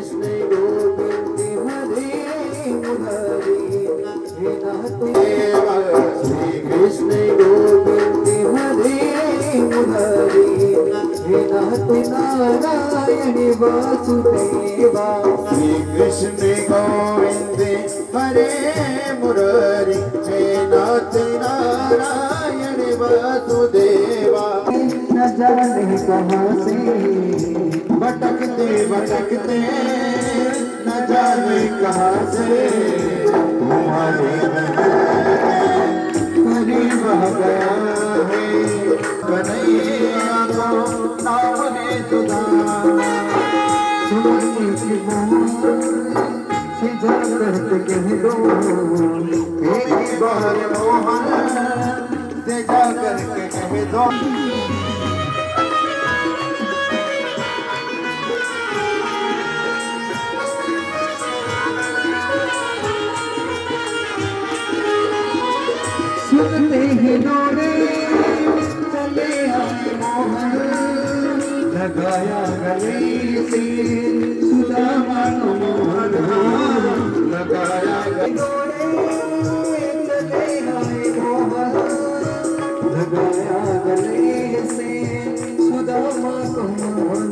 कृष्ण गोविंद हरे मुरारी हे नाथ देवा श्री कृष्ण गोविंद हरे मुरारी हे नाथ नारायण वासुदेवा श्री कृष्ण गोविंद हरे मुरारी हे नाथ नारायण वासुदेवा न जाने कहाँ से भटकते भटकते न जाने कहाँ से तुम्हारे करीब आ गया है कन्हैया को नाम है सुदामा सुनने की से जा करके कह दो एक बार मोहन से जा करके कह दो सुनते ही दौड़े चले आए मोहन लगाया गले से सुदामा को मोहन लगाया गले चले आए मोहन लगाया गले से सुदामा को मोहन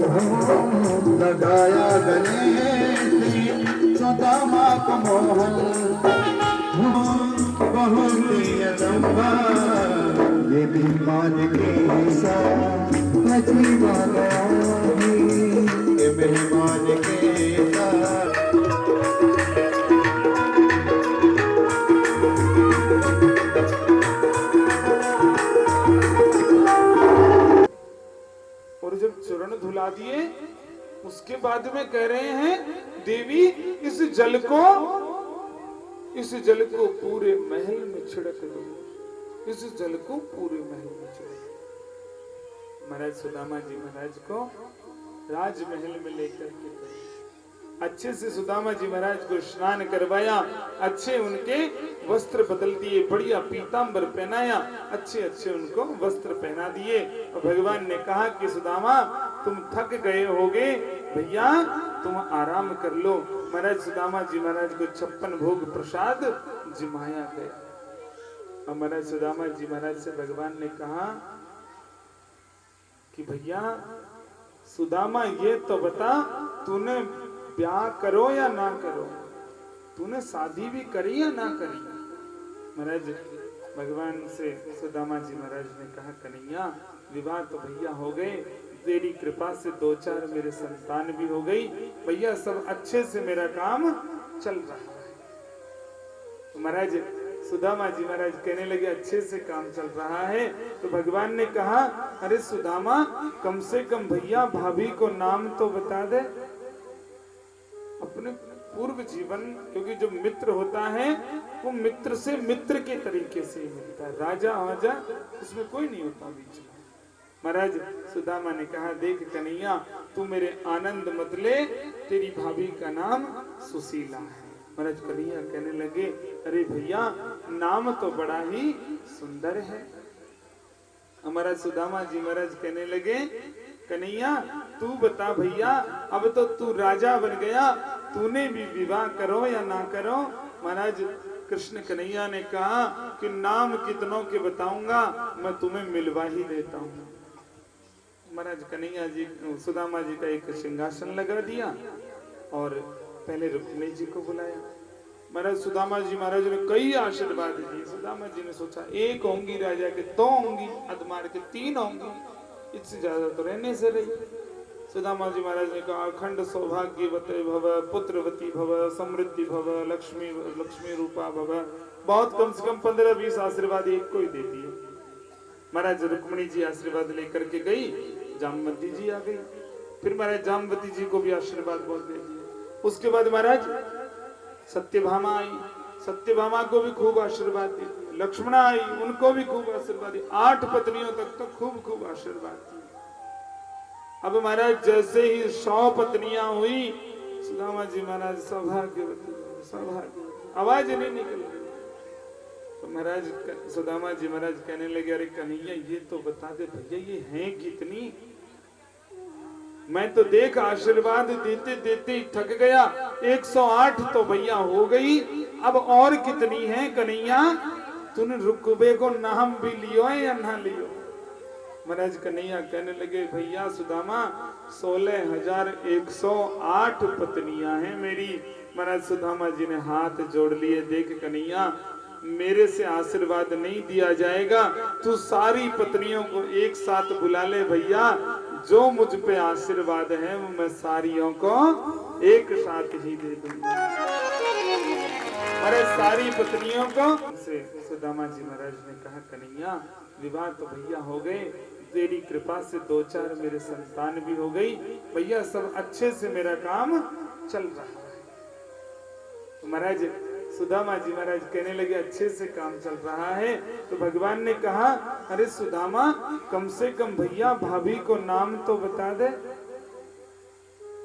लगाया गले से सुदामा को मोहन बहुत अचंभा ये मेहमान के साथ अजीब आ गया है ये मेहमान के साथ और जब चरण धुला दिए उसके बाद में कह रहे हैं देवी इस जल को पूरे महल में छिड़क दो इस जल को पूरे महल में छिड़क दो। महाराज सुदामा जी महाराज को राजमहल में लेकर के गए अच्छे से सुदामा जी महाराज को स्नान करवाया अच्छे उनके वस्त्र बदल दिए बढ़िया पीतांबर पहनाया अच्छे अच्छे उनको वस्त्र पहना दिए और भगवान ने कहा कि सुदामा तुम थक गए होगे भैया तुम आराम कर लो। महाराज सुदामा जी महाराज को 56 भोग प्रसाद जिमाया गया और महाराज सुदामा जी महाराज से भगवान ने कहा कि भैया सुदामा ये तो बता तूने ब्याह करो या ना करो तूने शादी भी करी या ना करी। महाराज भगवान से सुदामा जी महाराज ने कहा कन्हैया विवाह तो भैया हो गए तेरी कृपा से 2-4 मेरे संतान भी हो गई भैया सब अच्छे से मेरा काम चल रहा है। तो महाराज सुदामा जी महाराज कहने लगे अच्छे से काम चल रहा है तो भगवान ने कहा अरे सुदामा कम से कम भैया भाभी को नाम तो बता दे अपने पूर्व जीवन क्योंकि जो मित्र होता है वो मित्र से मित्र के तरीके से ही मिलता है राजा आजा उसमें कोई नहीं होता बीच में। महाराज सुदामा ने कहा देख कन्हैया तू मेरे आनंद मत ले तेरी भाभी का नाम सुशीला है। महाराज कन्हैया कहने लगे अरे भैया नाम तो बड़ा ही सुंदर है। हमारा सुदामा जी महाराज कहने लगे कन्हैया तू बता भैया अब तो तू राजा बन गया तूने भी विवाह करो या ना करो। महाराज कृष्ण कन्हैया ने कहा कि नाम कितनों के बताऊंगा मैं तुम्हें मिलवा ही देता हूँ। महाराज कन्हैया जी सुदामा जी का एक सिंहासन लगा दिया और पहले रुक्मिणी जी को बुलाया। महाराज सुदामा जी महाराज ने कई आशीर्वाद दिए। सुदामा जी ने सोचा एक होंगी राजा के 2 होंगी अधमार के 3 होंगी इससे ज्यादा तो रहने से रही। सुदामा जी महाराज ने कहा अखंड सौभाग्यवती भव पुत्रवती भव समृद्धि भव लक्ष्मी रूपा भव बहुत कम से कम 15-20 आशीर्वाद एक को ही दे दिए। महाराज रुक्मिणी जी आशीर्वाद लेकर के गई जामवती जी आ गई फिर महाराज जामवती जी को भी आशीर्वाद बहुत दे दिए। उसके बाद महाराज सत्यभामा आई सत्यभामा को भी खूब आशीर्वाद दिए। लक्ष्मणा आई उनको भी खूब आशीर्वाद दिए। 8 पत्नियों तक तो खूब आशीर्वाद दिए। अब महाराज जैसे ही 100 पत्नियां हुई सुदामा जी महाराज सौभाग्यवती आवाज नहीं निकल रही। तो महाराज सुदामा जी महाराज कहने लगे अरे कन्हैया ये तो बता दे भैया ये हैं कितनी। मैं तो देख आशीर्वाद देते देते ही थक गया। 108 तो भैया हो गई, अब और कितनी है कन्हैया? तूने रुकबे को नाम भी लियो है या ना लियो? महाराज कन्हैया कहने लगे, भैया सुदामा 16,108 पत्नियां हैं मेरी। महाराज सुदामा जी ने हाथ जोड़ लिए, देख कन्हैया मेरे से आशीर्वाद नहीं दिया जाएगा, तू सारी पत्नियों को एक साथ बुला ले भैया, जो मुझ पे आशीर्वाद है वो मैं सारियों को एक साथ ही दे दूंगा। अरे सारी पत्नियों को से सुदामा जी महाराज ने कहा, कन्हैया विवाह तो भैया हो गए, तेरी कृपा से 2-4 मेरे संतान भी हो गई भैया, सब अच्छे से मेरा काम चल रहा है। तो महाराज सुदामा जी महाराज कहने लगे, अच्छे से काम चल रहा है। तो भगवान ने कहा, अरे सुदामा कम से कम भैया भाभी को नाम तो बता दे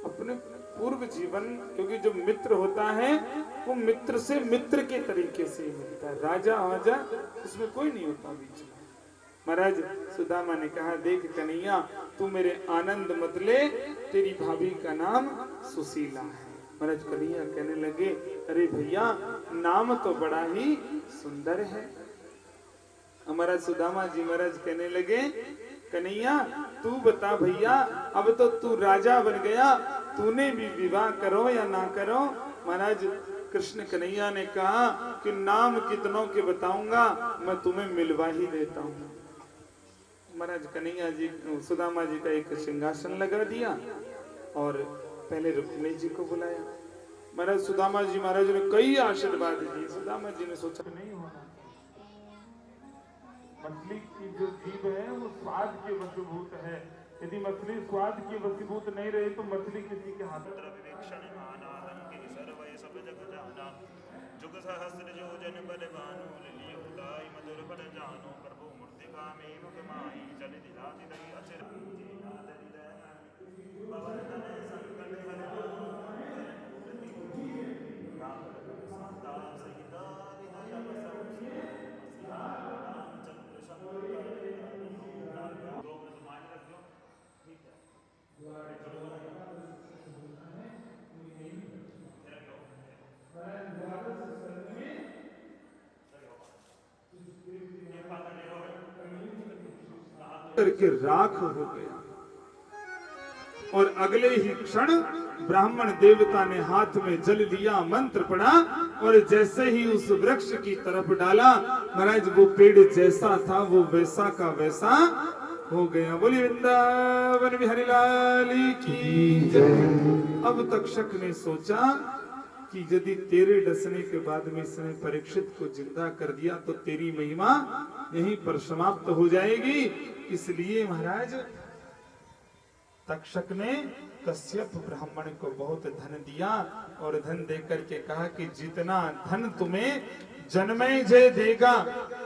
अपने पूर्व जीवन, क्योंकि जो मित्र होता है वो मित्र से मित्र के तरीके से ही मिलता है, राजा आजा उसमें कोई नहीं होता बीच में। महाराज सुदामा ने कहा, देख कन्हैया तू मेरे आनंद मत ले, तेरी भाभी का नाम सुशीला है। महाराज कन्हैया कहने लगे, अरे भैया नाम तो बड़ा ही सुंदर है। हमारा सुदामा जी महाराज कहने लगे, कन्हैया तू बता भैया, अब तो तू राजा बन गया, तूने भी विवाह करो या ना करो? महाराज कृष्ण कन्हैया ने कहा कि नाम कितनों के बताऊंगा, मैं तुम्हें मिलवा ही देता हूँ। महाराज कन्हैया जी सुदामा जी का एक सिंहासन लगा दिया और पहले रुक्मिणी जी को बुलाया। महाराज सुदामा जी महाराज ने कई आशीर्वाद दिए। सुदामा जी ने सोचा नहीं होना, मछली की जो जीभ है वो स्वाद के वशीभूत है, यदि मछली स्वाद की वशीभूत नहीं रहे तो मछली किसी के हाथ करके राख हो गया। और अगले ही क्षण ब्राह्मण देवता ने हाथ में जल लिया, मंत्र पढ़ा और जैसे ही उस वृक्ष की तरफ डाला, महाराज वो पेड़ जैसा था वो वैसा का वैसा हो गया। बोलिए वृंदावन बिहारी लाल की जय। अब तक्षक ने सोचा कि यदि तेरे डसने के बाद में इसने परीक्षित को जिंदा कर दिया तो तेरी महिमा यहीं पर समाप्त हो जाएगी। इसलिए महाराज तक्षक ने कश्यप ब्राह्मण को बहुत धन दिया और धन देकर के कहा कि जितना धन तुम्हें जन्मेजय देगा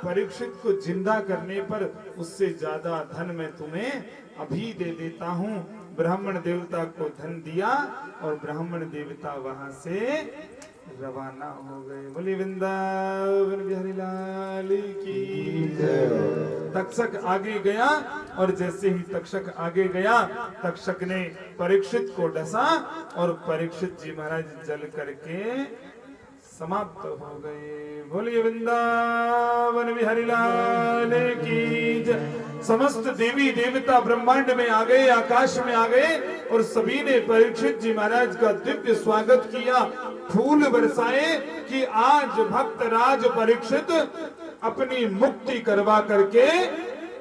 परीक्षित को जिंदा करने पर, उससे ज्यादा धन मैं तुम्हें अभी दे देता हूँ। ब्राह्मण देवता को धन दिया और ब्राह्मण देवता वहां से रवाना हो गए। बोली वृंदावन बिहारी लाल की जय। तक्षक आगे गया और जैसे ही तक्षक आगे गया, तक्षक ने परीक्षित को डसा और परीक्षित जी महाराज जल करके समाप्त हो गए। बोलिए वृंदावन बिहारी लाल की जय। समस्त देवी देवता ब्रह्मांड में आ गए, आकाश में आ गए और सभी ने परीक्षित जी महाराज का दिव्य स्वागत किया, फूल बरसाए कि आज भक्त राज परीक्षित अपनी मुक्ति करवा करके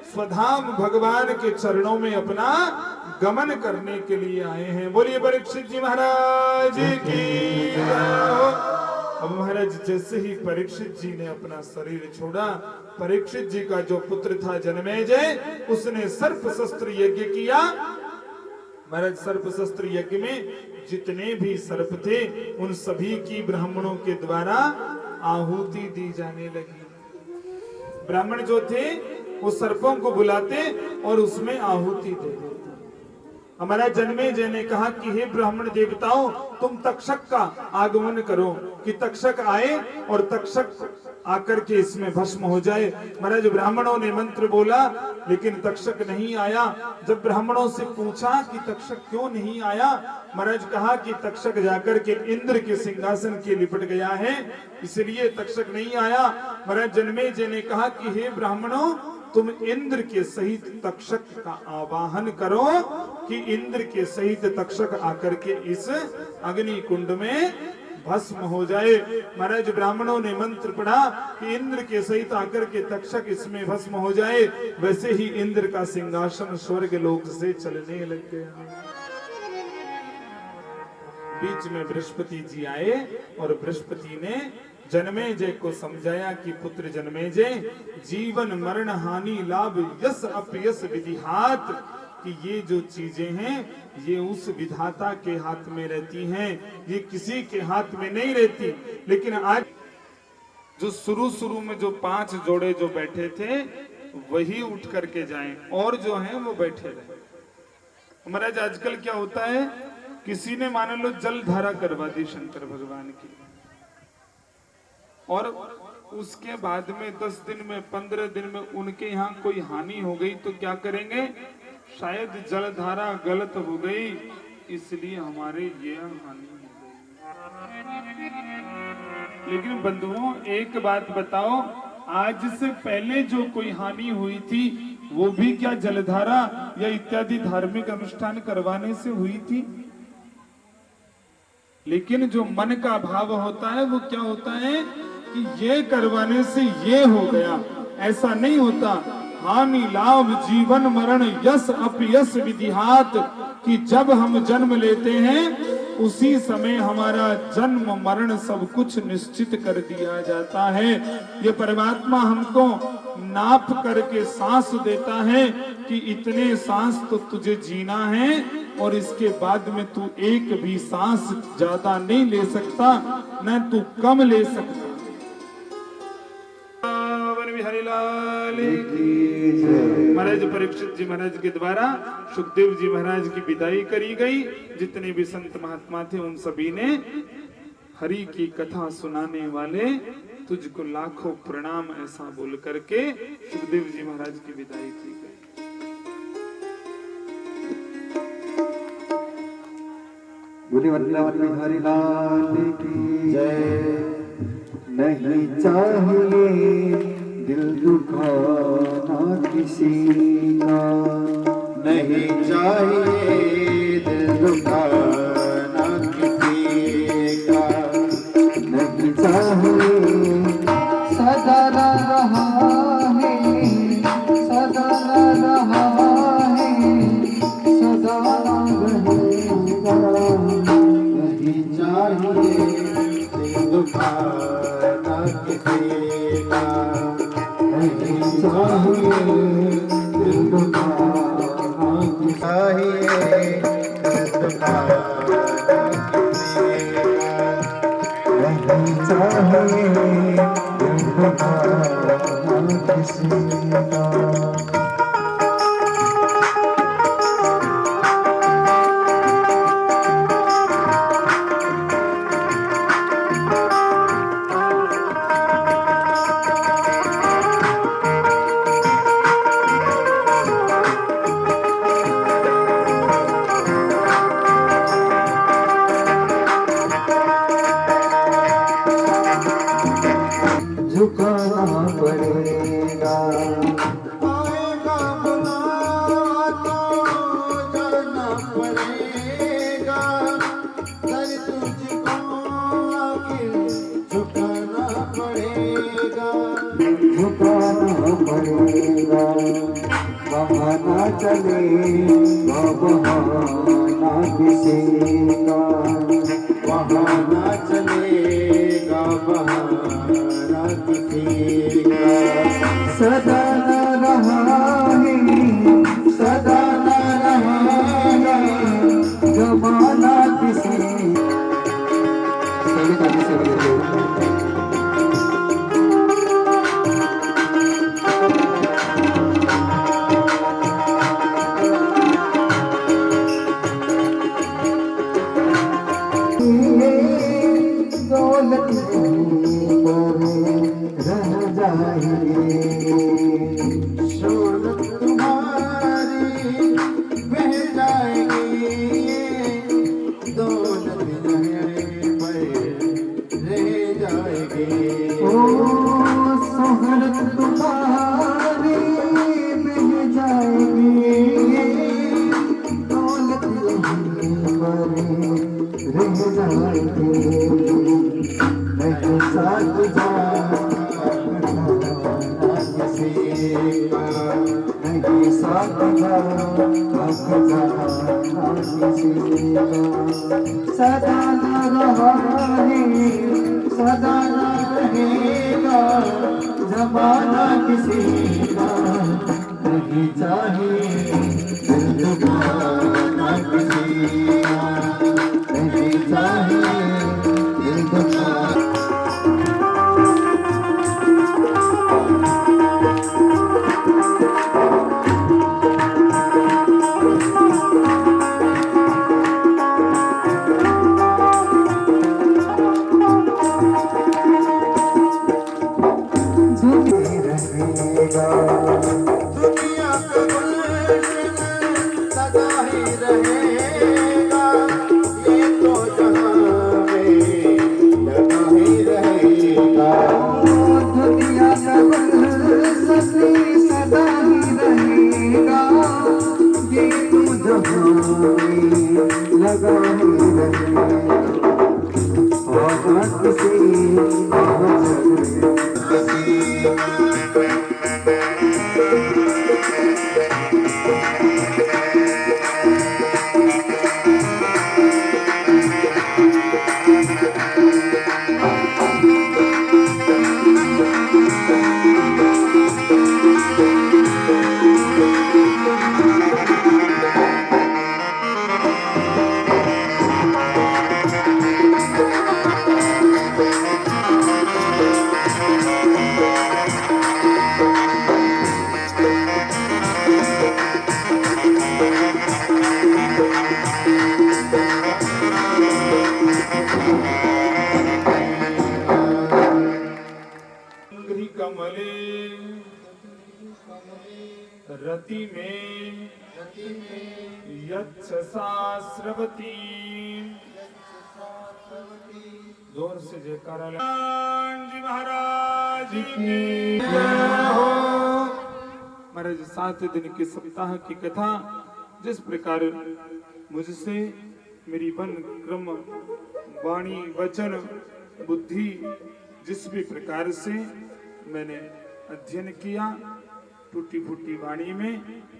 स्वधाम भगवान के चरणों में अपना गमन करने के लिए आए हैं। बोलिए परीक्षित जी महाराज की जय। अब महाराज जैसे ही परीक्षित जी ने अपना शरीर छोड़ा, परीक्षित जी का जो पुत्र था जन्मेजय, उसने सर्प शस्त्र यज्ञ किया। महाराज सर्प शस्त्र यज्ञ में जितने भी सर्प थे उन सभी की ब्राह्मणों के द्वारा आहुति दी जाने लगी। ब्राह्मण जो थे वो सर्पों को बुलाते और उसमें आहुति दे देते। हमारा जन्मेजय ने कहा कि हे ब्राह्मण देवताओं, तुम तक्षक का आगमन करो कि तक्षक आए और तक्षक आकर के इसमें भस्म हो जाए। महाराज ब्राह्मणों ने मंत्र बोला लेकिन तक्षक नहीं आया। जब ब्राह्मणों से पूछा कि तक्षक क्यों नहीं आया, महाराज कहा कि तक्षक जाकर के इंद्र के सिंहासन के लिपट गया है, इसलिए तक्षक नहीं आया। महाराज जन्मेजय ने कहा कि हे ब्राह्मणों, तुम इंद्र के सहित तक्षक का आवाहन करो कि इंद्र के सहित तक्षक आकर के इस अग्नि कुंड में भस्म हो जाए। महाराज ब्राह्मणों ने मंत्र पढ़ा कि इंद्र के सहित आकर के तक्षक इसमें भस्म हो जाए। वैसे ही इंद्र का सिंहासन स्वर्ग लोक से चलने लग गया। बीच में बृहस्पति जी आए और बृहस्पति ने जन्मेजय को समझाया कि पुत्र जन्मेजय, जीवन मरण हानि लाभ यश अपयश विधिहात, कि ये जो चीजें हैं ये उस विधाता के हाथ में रहती हैं, ये किसी के हाथ में नहीं रहती। लेकिन आज जो शुरू में जो 5 जोड़े जो बैठे थे वही उठ करके जाएं और जो हैं वो बैठे रहे। महाराज आजकल क्या होता है, किसी ने मान लो जल धारा करवा दी शंकर भगवान की, और उसके बाद में 10 दिन में 15 दिन में उनके यहाँ कोई हानि हो गई तो क्या करेंगे, शायद जलधारा गलत हो गई इसलिए हमारे ये हानि हो गई। लेकिन बंधुओं एक बात बताओ, आज से पहले जो कोई हानि हुई थी वो भी क्या जलधारा या इत्यादि धार्मिक अनुष्ठान करवाने से हुई थी? लेकिन जो मन का भाव होता है वो क्या होता है कि ये करवाने से ये हो गया, ऐसा नहीं होता। हानि लाभ जीवन मरण यश अपयश विधिहात, कि जब हम जन्म लेते हैं उसी समय हमारा जन्म मरण सब कुछ निश्चित कर दिया जाता है। ये परमात्मा हमको नाप करके सांस देता है कि इतने सांस तो तुझे जीना है और इसके बाद में तू एक भी सांस ज्यादा नहीं ले सकता, न तू कम ले सकता। हरिलाल महाराज परीक्षित जी महाराज के द्वारा सुखदेव जी महाराज की विदाई करी गई। जितने भी संत महात्मा थे उन सभी ने हरि की कथा सुनाने वाले तुझको लाखों प्रणाम ऐसा बोल करके सुखदेव जी महाराज की विदाई की गई। बोले वृंदावन बिहारी लाल की जय। नहीं चाहिए दिल दुखाना किसी का, नहीं चाहिए दिल दुखाना किसी का, नहीं चाहिए सदा रहा है, सदा रहा है, सदा रहेगा। नहीं चाहिए दिल दुखाना किसी का, नहीं चाहिए दिल दुखाना किसी का, नहीं चाहिए दिल दुखाना किसी का। झुकाना पड़ेगा, आएगा बुलावा तो जाना पड़ेगा, सर तुझको आखिर झुकाना पड़ेगा, झुकाना पड़ेगा। बहाना चलेगा बहाना किसी का, बहाना चलेगा बहाना किसी का। सदा न रहा है, सदा न रहा जमाना किसी दौलत यहीं पर रह जाएगी। शोहरत तुम्हारी बह जाएगी, दौलत यहीं पर रह जाएगी। ओ शोहरत तुम्हारी बह जाएगी, दौलत यहीं पर रह जाएगी। नहीं साथ जाना किसी का, नहीं साथ जाना किसी का। सदा न रहा है, सदा न रहेगा, जमाना किसी का नहीं चाहिए। जमाना किसी का नहीं चाहिए। दुनिया का गुलशन सदा ही रहेगा, ये तो जहां में लगा ही रहेगा। दुनिया का गुलशन सदा ही रहेगा, ये तो जहां में लगा ही रहेगा। और किसी रति में यच्छसास्रवती। जोर से जयकारा जी महाराज की जय हो। महाराज 7 दिन के सप्ताह की कथा जिस प्रकार मुझसे मेरी वन क्रम वाणी वचन बुद्धि जिस भी प्रकार से मैंने अध्ययन किया, टूटी फूटी वाणी में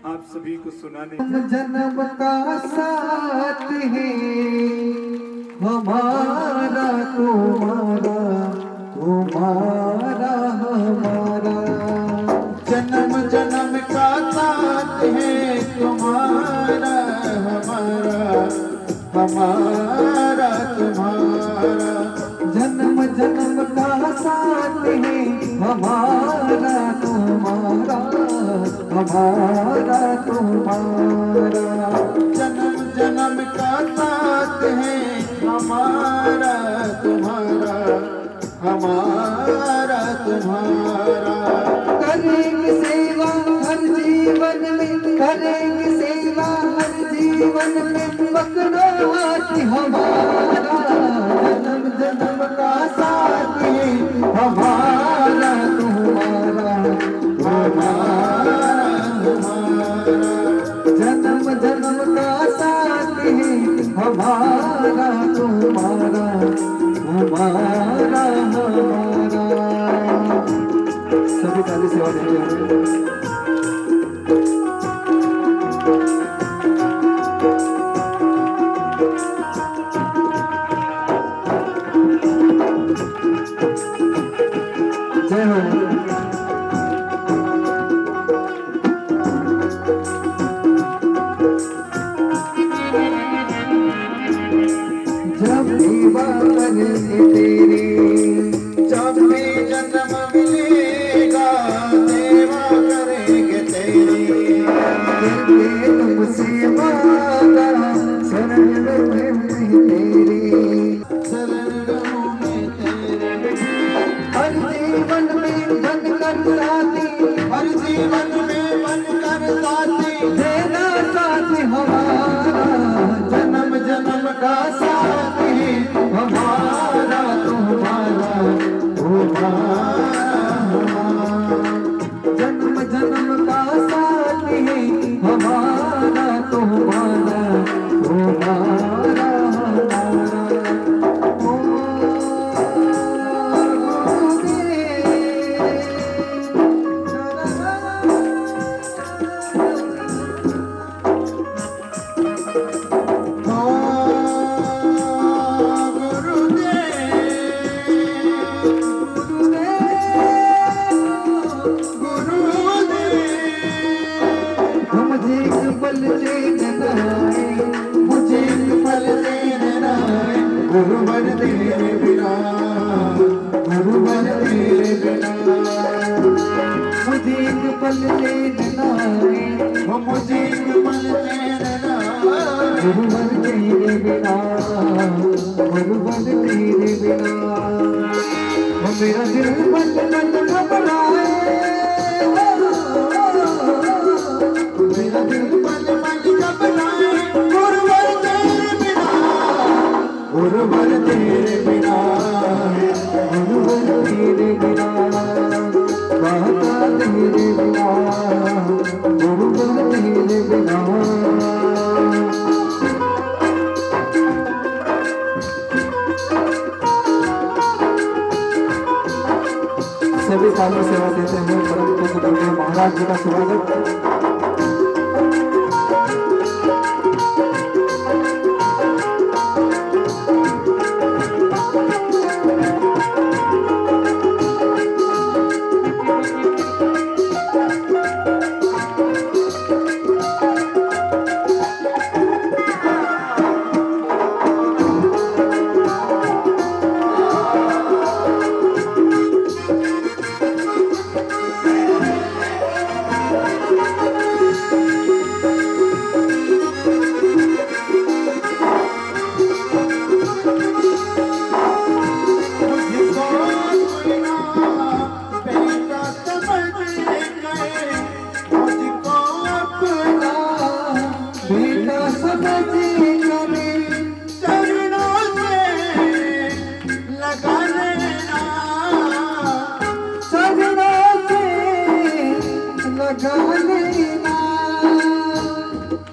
आप सभी को सुनाने। जन्म का साथ है हमारा तुम्हारा, तुम्हारा हमारा। जन्म जन्म का साथ है तुम्हारा हमारा, हमारा तुम्हारा। जन्म जन्म का साथ है हमारा तुम्हारा, हमारा तुम्हारा। जन्म जन्म का साथ है हमारा तुम्हारा, हमारा तुम्हारा। करेंगे सेवा हर जीवन में, करेंगे सेवा हर जीवन में, पकड़ो हाथ हमारा। जन्म जन्म का साथ है हमारा तुम्हारा, हमारा तुम्हारा। जन्म जन्म का साथ है हमारा तुम्हारा, हमारा हमारा। सभी ताली सेवा देंगे। जय हो। जब भी बात तेरी, जब भी जन्म मिलेगा सेवा करेंगे तेरी। करके तुमसे वादा शरण में तेरी, शरण में तेरी। गुरुवर तेरे बिना, गुरुवर तेरे बिना मुझे एक पल लेना है, वो मुझे एक पल तेरा गुरुवर तेरे बिना, गुरुवर तेरे बिना। वो मेरा दिल बन बन घबराए, मेरा दिल पल पल घबराए, गुरुवर तेरे बिना, गुरुवर तेरे बिना, गुरुवर तेरे बिना, बाबा तेरे बिना, गुरुवर तेरे बिना। सभी तालियों से सेवा देते हुए परम पूज्य गुरुदेव महाराज जी का स्वागत।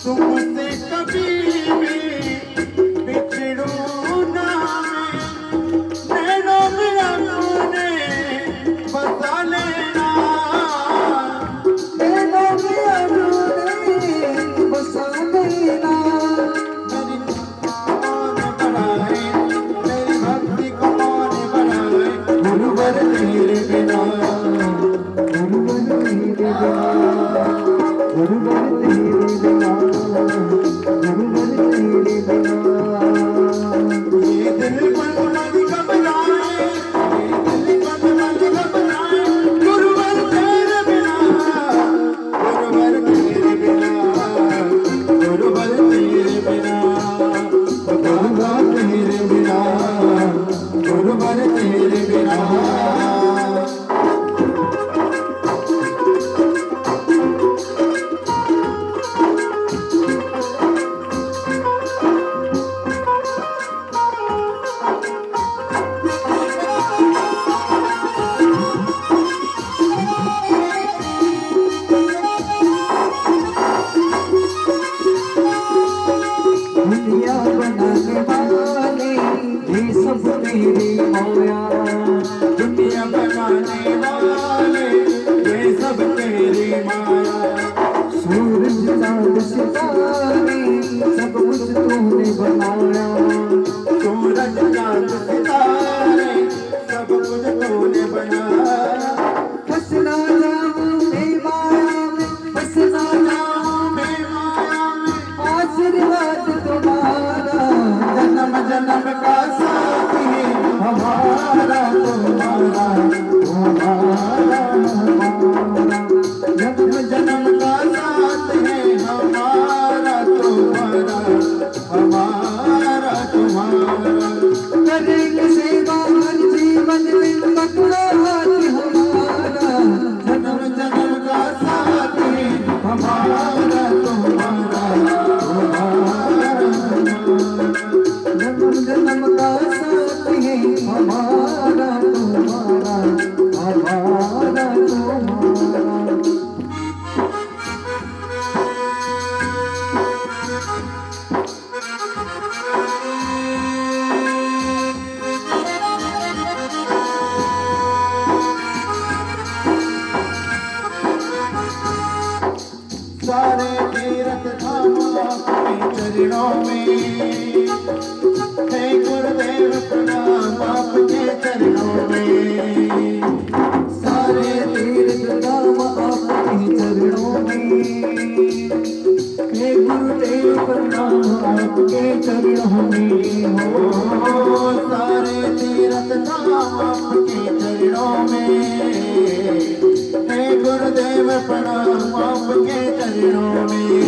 तुमसे कभी भी बिछड़ूं ना मैं, नैनों में अपने बसा लेना, नैनों में अपने बसा लेना। मेरी कौन बढ़ाए, मेरी भक्ति को कौन बढ़ाए, गुरुवर तेरे बिना, गुरुवर तेरे बिना, गुरुवर तेरे बिना, गुरुवर तेरे बिना। ये दिल पल पल घबराए, ये दिल पल पल घबराए, गुरुवर तेरे बिना, गुरुवर तेरे बिना, गुरुवर तेरे बिना, बाबा तेरे बिना, गुरुवर तेरे बिना। दुनिया बनाने वाले ये सब तेरी माया, दुनिया बनाने वाले ये सब तेरी माया, सूरज चांद सितारे सब कुछ तूने बनाया। सूरज चांद सितारे सब कुछ तूने बनाया, फसना जाऊं मैं माया में, फसना जाऊं मैं माया में, आशीर्वाद तुम्हारा, जन्म जन्म का साथी हमारा तुम्हारा, तुम्हारा जन्म जन्म का साथ है हमारा तुम्हारा, हमारा तुम्हारा। करेंगे सेवा हर जीवन में, पकड़ो हाथ हमारा, जन्म जन्म का साथ है हमारा तुम्हारा, तुम्हारा जन्म जन्म का साथ है हमारा तुम्हारा, हमारा तुम्हारा। आपके चरणों में, हे गुरुदेव प्रणाम आपके चरणों में।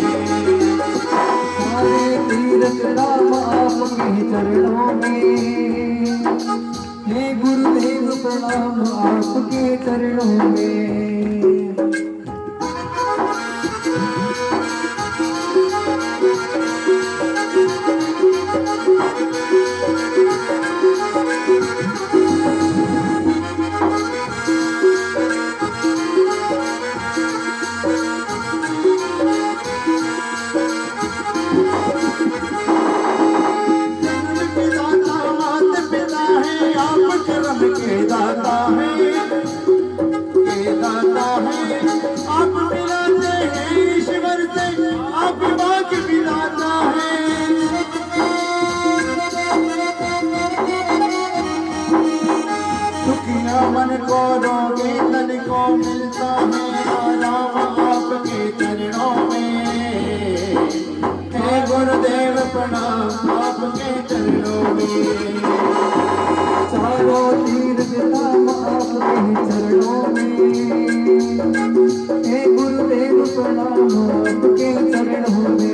सारे तीरथ धाम आपके चरणों में, हे गुरुदेव प्रणाम आपके चरणों में। मन को रोगे तन को मिलता है आराम आपके चरणों में, हे गुरुदेव प्रणाम आपके चरणों में। चारों तीर्थ धाम आपके चरणों में, हे गुरुदेव प्रणाम आपके चरणों में।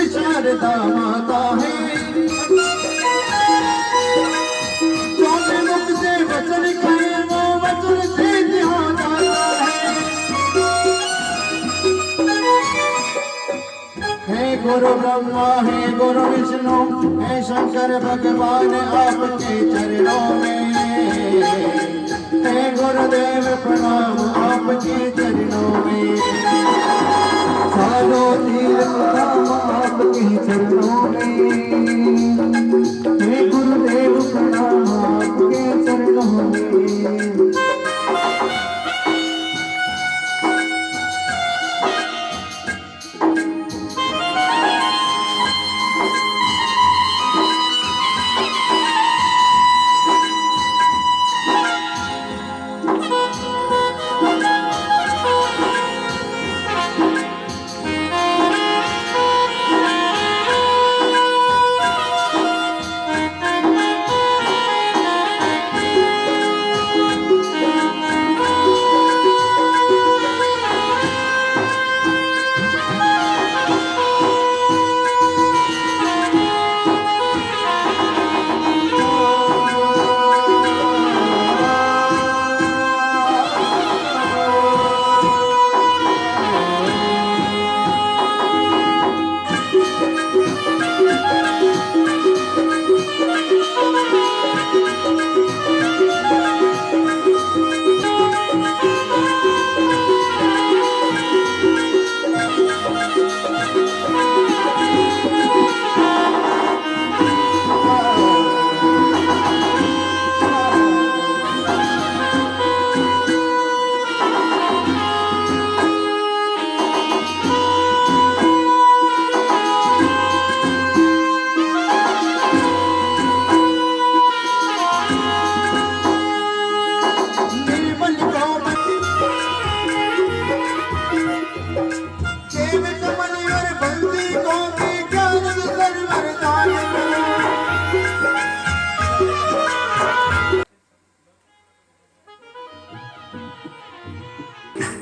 शारदा माता है, चौथे मुख से वचन कहे वो वचन से ध्यान आता है। गुरु ब्रह्मा है गुरु विष्णु है शंकर भगवान आपके चरणों में, हे गुरुदेव प्रणाम आपके चरणों में। चारों तीर्थ धाम आपके चरणों में, हे गुरुदेव प्रणाम आपके चरणों में।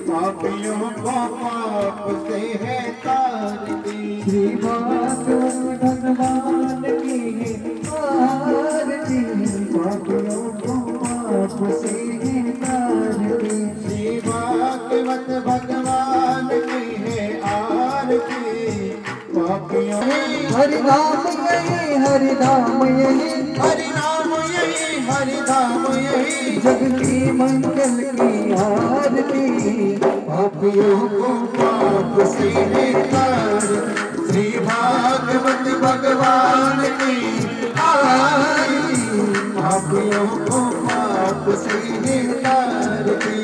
पापियों को पाप से है तारती, श्री भगवान की आरती, पापियों को पाप से है तारती। श्री भागवत भगवान की है आरती, पापियों हरि नाम यही हरि धाम यही हरि नाम यही हरि धाम यही जग की मंगल की आरती पापियों को पाप से नितार श्री भागवत भगवान की आरती पापियों को पाप से नितारती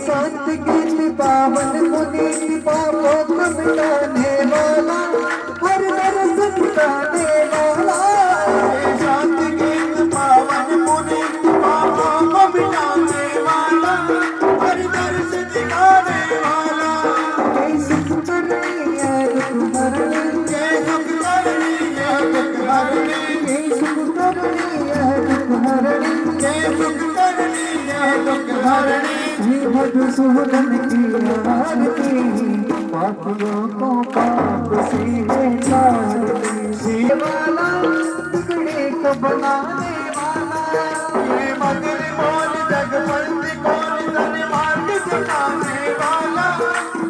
संत गीत पावन पुनीत पापों को मिटाने वाला हर दर्द मिटाने वाला शांत गीत पावन पुनीत पापों को मिटाने वाला हर दर्द दिखाने वाला ये सुख करनी है दुख हरनी ये दुख करनी है दुख हरनी ये सुख करनी है दुख हरनी ये दुख करनी है दुख हरनी मधुसूदन की आरती पापियों को पाप से निकालती वाला बिगड़े को बनाने वाला ये मगरी मोल जगबंदी कौन तन मार्ग दिखाने वाला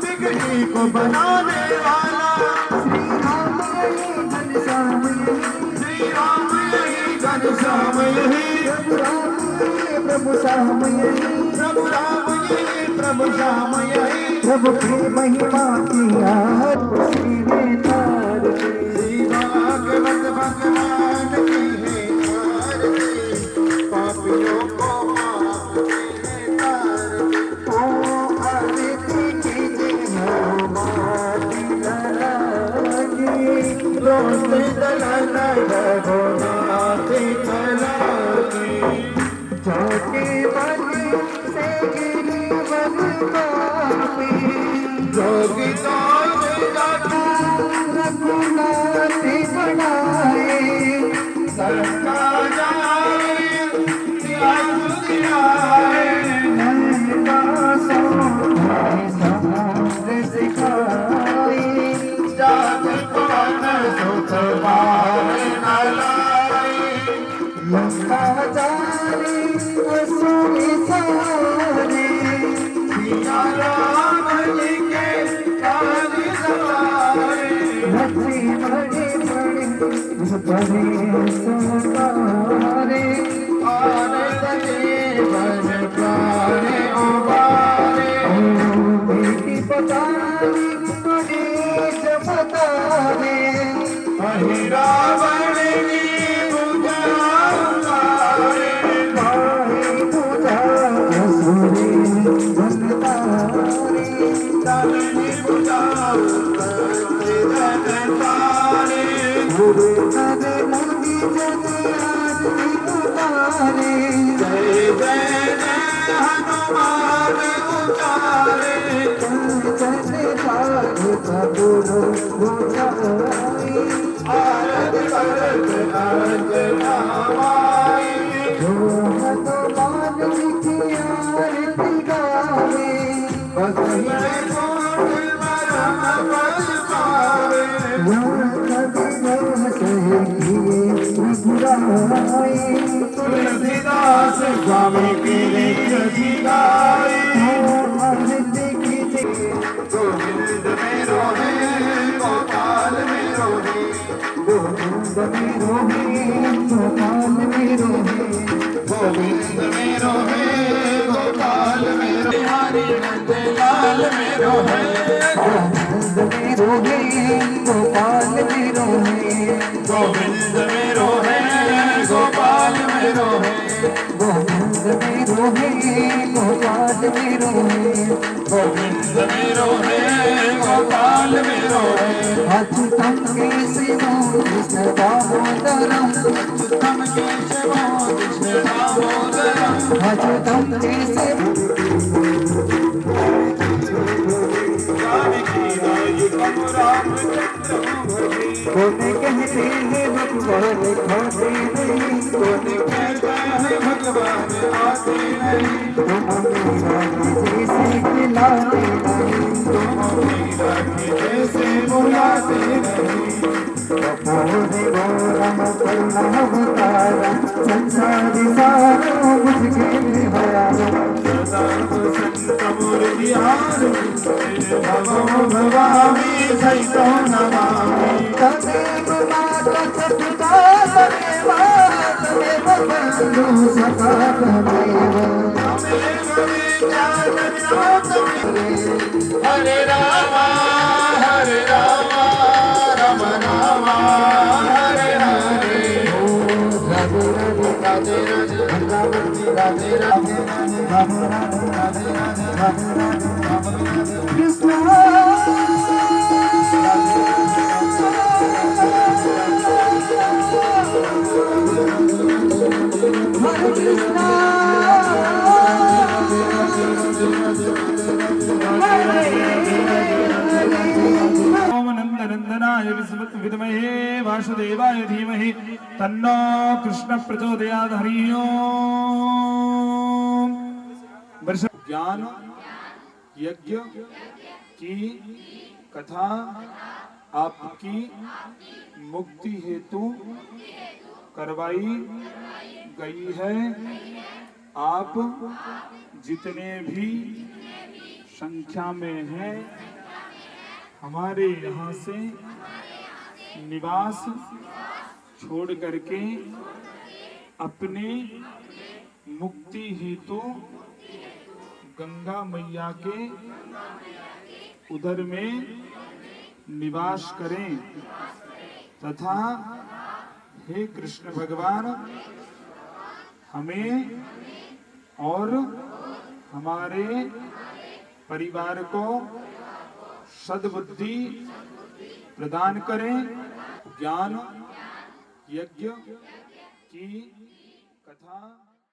बिगड़ी को बनाने वाला श्री राम यही घनश्याम यही श्री राम यही घनश्याम यही प्रभु श्याम यही प्रभु राम यही प्रभु श्याम यही प्रभु की महिमा की आरती में तारती श्री भागवत भगवान की है आरती पापियों को पाप से तारती ओ आरती कीजिए हो माती लगी रोते दलन रघुनाथी कलाकी जाके बनी से गिरी बन पापी जोगी गाय जाके रघुनाथी बनाए सरका जाए दियाए नैना सोने समुद्र सिखाए जाति कौन सुख पावे न लाए लंका जाने असुरी सारे सिया राम जी के काज सवारे भक्ति बड़े बड़े सोनारे आर सजे बन प्राणे उबारे बेटी पतानी बड़े जमतारे अहि रावण की बुझारे माहे पूजा असुरी जनतारे तलनी बुझाऊ जनतारे गुरु करे मुनि जन आरती उतारे जय जय जय हनुमान उतारे चले साधु गुरु बुझाई आरत करत अंजना माई जो हनुमान जी की आरती गावे बसही मैं कोट मरम पद पावे कभी न सही बुराई तुलसीदास स्वामी की लिखी गाई आरती कीजिए गोविंद मेरो है गोपाल मेरो है गोविंद मेरो है गोपाल मेरो है गोविंद मेरो है गोपाल मेरो हरि नंद लाल मेरो है गोविंद मेरो है गोपाल मेरो है गोविंद मेरो है गोपाल मेरो है गोविंद मेरो है गोपाल मेरो है गोविंद मेरो है गोपाल मेरो है अच्युतं केशवं कृष्ण दामोदरं अच्युतं केशवं कृष्ण दामोदरं अच्युतं केशवं जानकी नायकं रामचंद्र भजे कोने कहते हैं भगवान खाते नहीं कोने कहता है भगवान आते नहीं तुम मेरा जैसे खिलाते नहीं तुम मीरा के जैसे बुलाते नहीं कपूर गौरम अवतारा संसारी सारो मुझके निहारो संत मूर्तिहार भवो भवामी सहितो नमामि तदेव माता सतता तदेव तदेव बंधु सखा तदेव हरे रामा राम रामा हरे हरे राधे राधे राधे राधे राधे राधे राधे राधे कृष्ण हरे कृष्ण नंदनाय विद्महे वासुदेवाय धीमहि तन्नो कृष्ण प्रचोदयात्। हरि ओम। ज्ञान यज्ञ की कथा आपकी मुक्ति हेतु करवाई गई है। आप जितने भी संख्या में हैं हमारे यहाँ से निवास छोड़ करके अपने मुक्ति हेतु गंगा मैया के उदर में निवास करें तथा हे कृष्ण भगवान हमें और हमारे परिवार को सद्बुद्धि प्रदान करें। ज्ञान यज्ञ की कथा